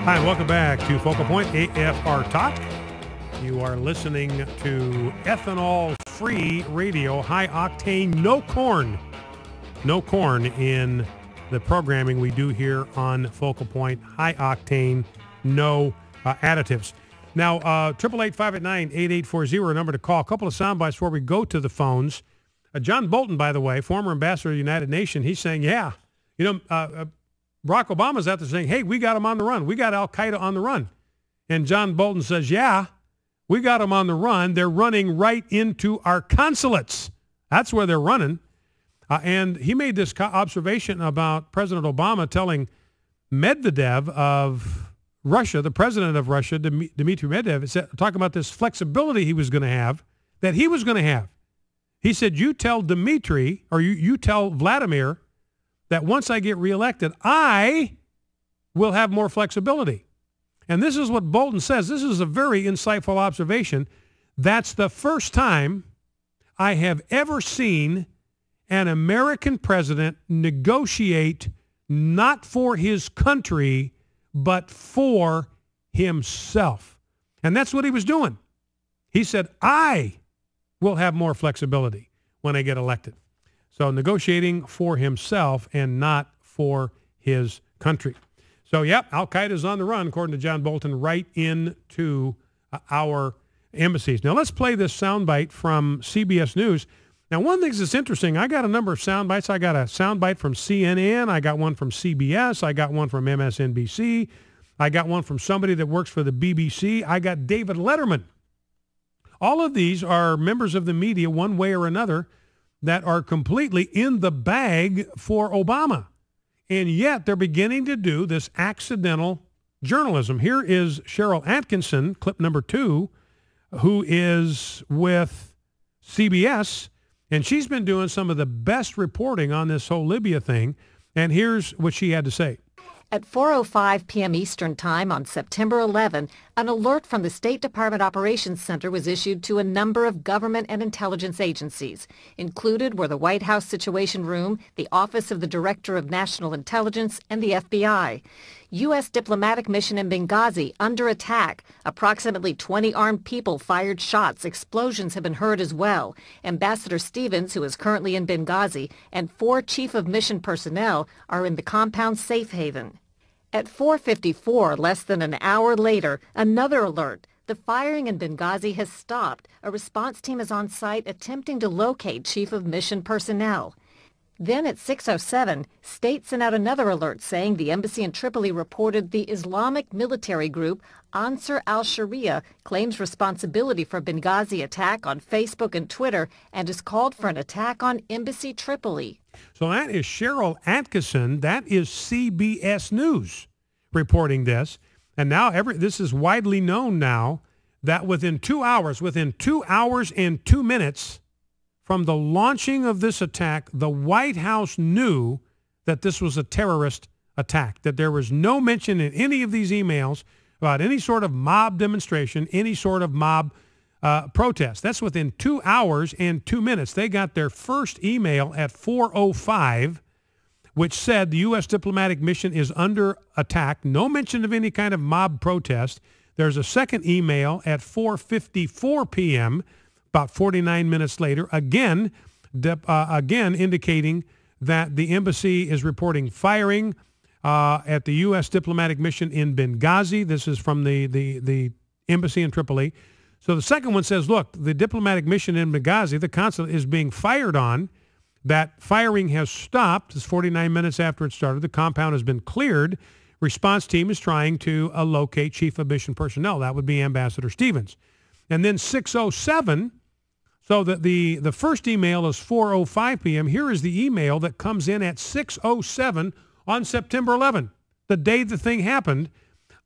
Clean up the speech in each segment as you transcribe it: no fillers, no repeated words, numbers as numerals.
Hi, and welcome back to Focal Point AFR Talk. You are listening to ethanol-free radio, high octane, no corn in the programming we do here on Focal Point, high octane, no additives. Now, 888-589-8840, a number to call. A couple of sound bites before we go to the phones. John Bolton, by the way, former ambassador of the United Nations, he's saying, Barack Obama's out there saying, hey, we got him on the run. We got Al-Qaeda on the run. And John Bolton says, yeah, we got them on the run. They're running right into our consulates. That's where they're running. And he made this observation about President Obama telling Medvedev of Russia, the president of Russia, Dmitry Medvedev, talking about this flexibility he was going to have, that he was going to have. He said, you tell Dmitry, or you tell Vladimir, that once I get reelected, I will have more flexibility. And this is what Bolton says. This is a very insightful observation. That's the first time I have ever seen an American president negotiate not for his country, but for himself. And that's what he was doing. He said, I will have more flexibility when I get elected. So negotiating for himself and not for his country. So, Al-Qaeda is on the run, according to John Bolton, right into our embassies. Now, let's play this soundbite from CBS News. Now, one of the things that's interesting, I got a number of sound bites. I got a sound bite from CNN. I got one from CBS. I got one from MSNBC. I got one from somebody that works for the BBC. I got David Letterman. All of these are members of the media, one way or another, that are completely in the bag for Obama. And yet they're beginning to do this accidental journalism. Here is Cheryl Atkinson, clip number 2, who is with CBS. And she's been doing some of the best reporting on this whole Libya thing. And here's what she had to say. At 4:05 p.m. Eastern Time on September 11, an alert from the State Department Operations Center was issued to a number of government and intelligence agencies. Included were the White House Situation Room, the Office of the Director of National Intelligence, and the FBI. U.S. diplomatic mission in Benghazi under attack. Approximately 20 armed people fired shots. Explosions have been heard as well. Ambassador Stevens, who is currently in Benghazi, and 4 chief of mission personnel are in the compound safe haven. At 4:54, less than an hour later, another alert. The firing in Benghazi has stopped. A response team is on site attempting to locate chief of mission personnel. Then at 6:07, State sent out another alert saying the embassy in Tripoli reported the Islamic military group Ansar al-Sharia claims responsibility for Benghazi attack on Facebook and Twitter and has called for an attack on Embassy Tripoli. So that is Cheryl Atkinson. That is CBS News reporting this. And now this is widely known now that within 2 hours and 2 minutes, from the launching of this attack, the White House knew that this was a terrorist attack, that there was no mention in any of these emails about any sort of mob demonstration, any sort of mob protest. That's within 2 hours and 2 minutes. They got their first email at 4:05, which said the U.S. diplomatic mission is under attack. No mention of any kind of mob protest. There's a second email at 4:54 p.m., about 49 minutes later, again indicating that the embassy is reporting firing at the U.S. diplomatic mission in Benghazi. This is from the embassy in Tripoli. So the second one says, look, the diplomatic mission in Benghazi, the consulate, is being fired on. That firing has stopped. It's 49 minutes after it started. The compound has been cleared. Response team is trying to locate chief of mission personnel. That would be Ambassador Stevens. And then 6:07, so that the first email is 4:05 p.m. Here is the email that comes in at 6:07 on September 11, the day the thing happened.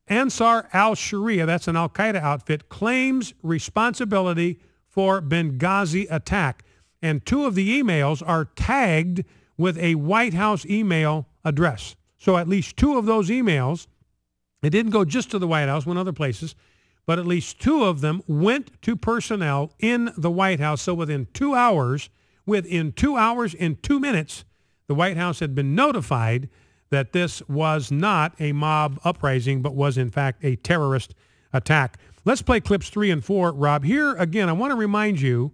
Ansar al-Sharia, that's an Al-Qaeda outfit, claims responsibility for Benghazi attack. And 2 of the emails are tagged with a White House email address. So at least 2 of those emails, it didn't go just to the White House, went other places, but at least 2 of them went to personnel in the White House. So within 2 hours and 2 minutes, the White House had been notified that this was not a mob uprising, but was in fact a terrorist attack. Let's play clips 3 and 4, Rob. Here again, I want to remind you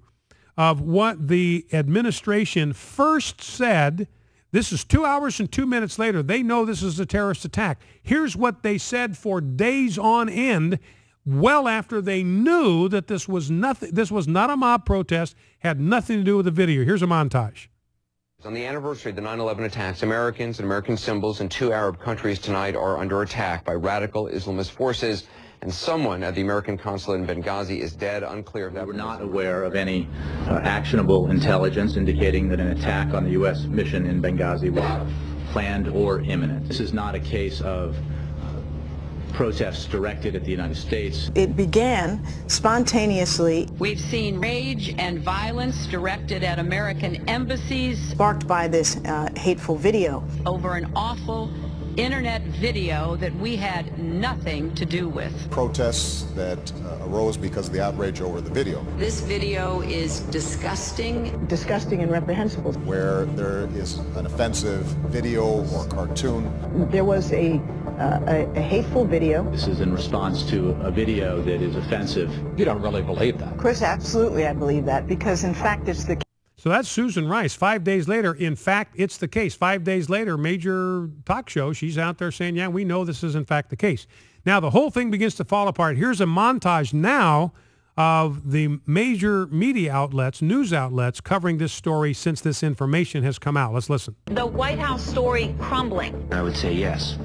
of what the administration first said. This is 2 hours and 2 minutes later. They know this is a terrorist attack. Here's what they said for days on end, well after they knew that this was nothing. This was not a mob protest, had nothing to do with the video. Here's a montage. On the anniversary of the 9/11 attacks, Americans and American symbols in 2 Arab countries tonight are under attack by radical Islamist forces, and someone at the American consulate in Benghazi is dead. Unclear if that We're not aware of any actionable intelligence indicating that an attack on the U.S. mission in Benghazi was planned or imminent. This is not a case of protests directed at the United States. It began spontaneously. We've seen rage and violence directed at American embassies. Sparked by this hateful video. Over an awful internet video that we had nothing to do with. Protests that arose because of the outrage over the video. This video is disgusting. Disgusting and reprehensible. Where there is an offensive video or cartoon. There was a hateful video. This is in response to a video that is offensive. You don't really believe that? Chris, absolutely I believe that, because in fact it's the So that's Susan Rice. 5 days later, in fact, it's the case. 5 days later, major talk show, she's out there saying, yeah, we know this is in fact the case. Now, the whole thing begins to fall apart. Here's a montage now of the major media outlets, news outlets, covering this story since this information has come out. Let's listen. The White House story crumbling. I would say yes.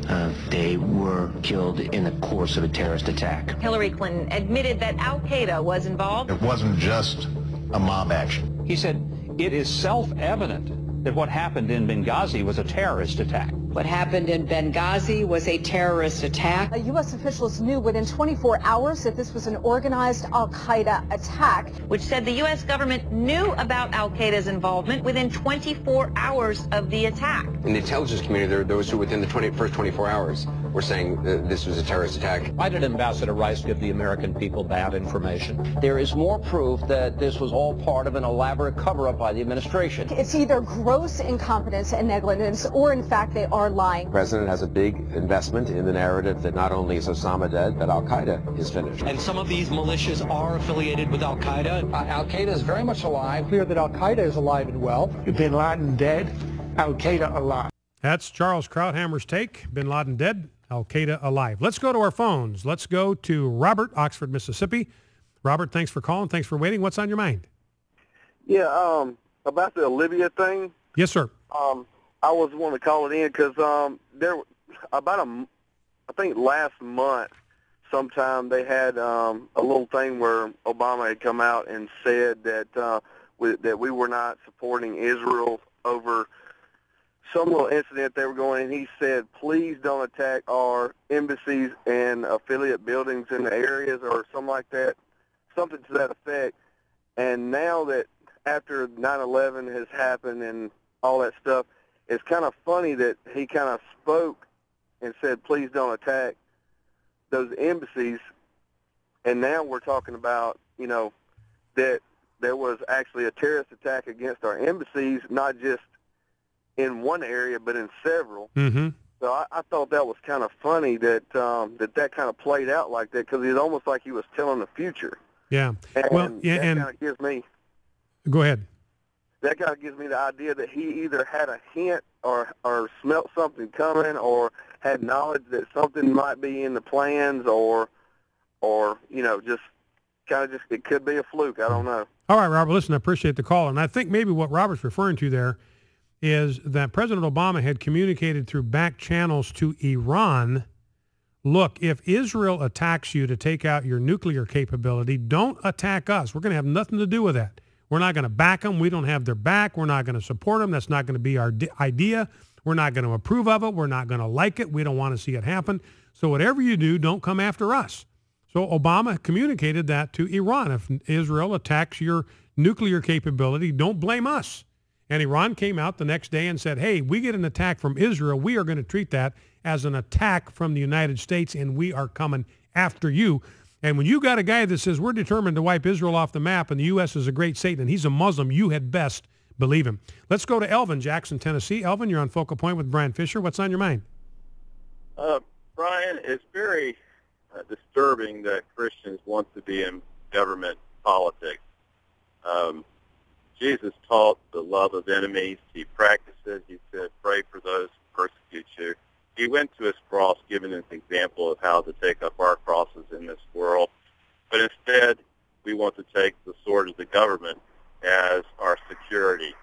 They were killed in the course of a terrorist attack. Hillary Clinton admitted that al-Qaeda was involved. It wasn't just a mob action. He said, it is self-evident that what happened in Benghazi was a terrorist attack. What happened in Benghazi was a terrorist attack. U.S. officials knew within 24 hours that this was an organized al-Qaeda attack. Which said the U.S. government knew about al-Qaeda's involvement within 24 hours of the attack. In the intelligence community, there are those who within the first 24 hours were saying this was a terrorist attack. Why did Ambassador Rice give the American people bad information? There is more proof that this was all part of an elaborate cover-up by the administration. It's either gross incompetence and negligence, or in fact they are lying. The president has a big investment in the narrative that not only is Osama dead, but al-Qaeda is finished. And some of these militias are affiliated with al-Qaeda. Al-Qaeda is very much alive. Clear that al-Qaeda is alive and well. Bin Laden dead, al-Qaeda alive. That's Charles Krauthammer's take. Bin Laden dead, al-Qaeda alive. Let's go to our phones. Let's go to Robert, Oxford, Mississippi. Robert, thanks for calling. Thanks for waiting. What's on your mind? Yeah, about the Libya thing. Yes, sir. I was wanting to call it in because there, I think last month sometime they had a little thing where Obama had come out and said that that we were not supporting Israel over some little incident they were going, and he said, please don't attack our embassies and affiliate buildings in the areas or something like that, something to that effect. And now that after 9/11 has happened and all that stuff, it's kind of funny that he kind of spoke and said, please don't attack those embassies. And now we're talking about, you know, that there was actually a terrorist attack against our embassies, not just in one area, but in several. Mm-hmm. So I thought that was kind of funny that that kind of played out like that, because it's almost like he was telling the future. Yeah. And well, yeah, that and kind of gives me. Go ahead. That kind of gives me the idea that he either had a hint or smelt something coming, or had knowledge that something might be in the plans, or you know, just kind of just it could be a fluke. I don't know. All right, Robert, listen, I appreciate the call. And I think maybe what Robert's referring to there is that President Obama had communicated through back channels to Iran, look, if Israel attacks you to take out your nuclear capability, don't attack us. We're going to have nothing to do with that. We're not going to back them. We don't have their back. We're not going to support them. That's not going to be our idea. We're not going to approve of it. We're not going to like it. We don't want to see it happen. So whatever you do, don't come after us. So Obama communicated that to Iran. If Israel attacks your nuclear capability, don't blame us. And Iran came out the next day and said, hey, we get an attack from Israel. We are going to treat that as an attack from the United States, and we are coming after you. And when you got a guy that says we're determined to wipe Israel off the map and the U.S. is a great Satan and he's a Muslim, you had best believe him. Let's go to Elvin, Jackson, Tennessee. Elvin, you're on Focal Point with Brian Fisher. What's on your mind? Brian, it's very disturbing that Christians want to be in government politics. Jesus taught the love of enemies. He practiced it. He said, pray for those who persecute you. He went to his cross giving an example of how to take up our crosses in this world. But instead, we want to take the sword of the government as our security.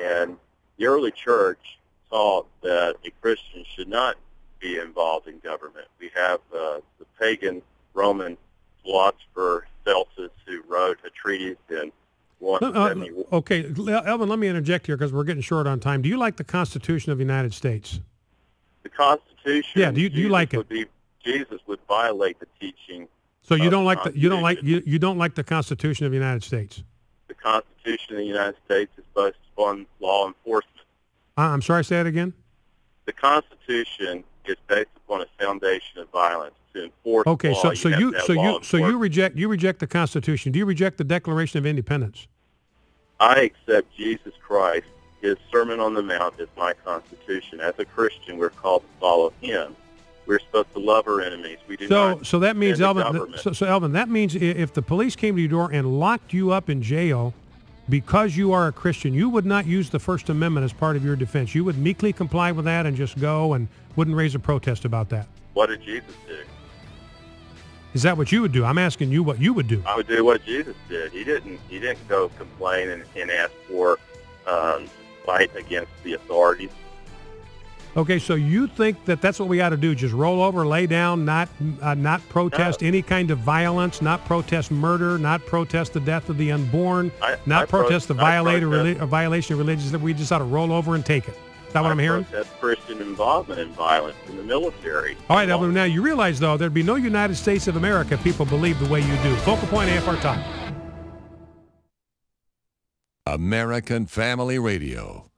And the early church taught that a Christian should not be involved in government. We have the pagan Roman philosopher Celsus, who wrote a treatise in 171. Okay, Elvin, let me interject here because we're getting short on time. Do you like the Constitution of the United States? The Constitution. Yeah. Do you like it? Jesus would violate the teaching. So you don't like you don't like the Constitution of the United States? The Constitution of the United States is based upon law enforcement. I'm sorry, say it again. The Constitution is based upon a foundation of violence to enforce. Okay, law. you reject the Constitution. Do you reject the Declaration of Independence? I accept Jesus Christ. His Sermon on the Mount is my Constitution. As a Christian, we're called to follow him. We're supposed to love our enemies. We do not. So that means, Elvin. So Elvin, that means if the police came to your door and locked you up in jail because you are a Christian, you would not use the First Amendment as part of your defense. You would meekly comply with that and just go and wouldn't raise a protest about that. What did Jesus do? Is that what you would do? I'm asking you what you would do. I would do what Jesus did. He didn't go complain and ask for fight against the authorities. Okay, so you think that that's what we ought to do? Just roll over, lay down, not protest any kind of violence, not protest murder, not protest the death of the unborn, not protest the violation of religions. That we just ought to roll over and take it. Is that what I'm hearing? Protest Christian involvement in violence in the military. All right, Elvin, now you realize, though, there'd be no United States of America if people believe the way you do. Focal Point AFR Talk. American Family Radio.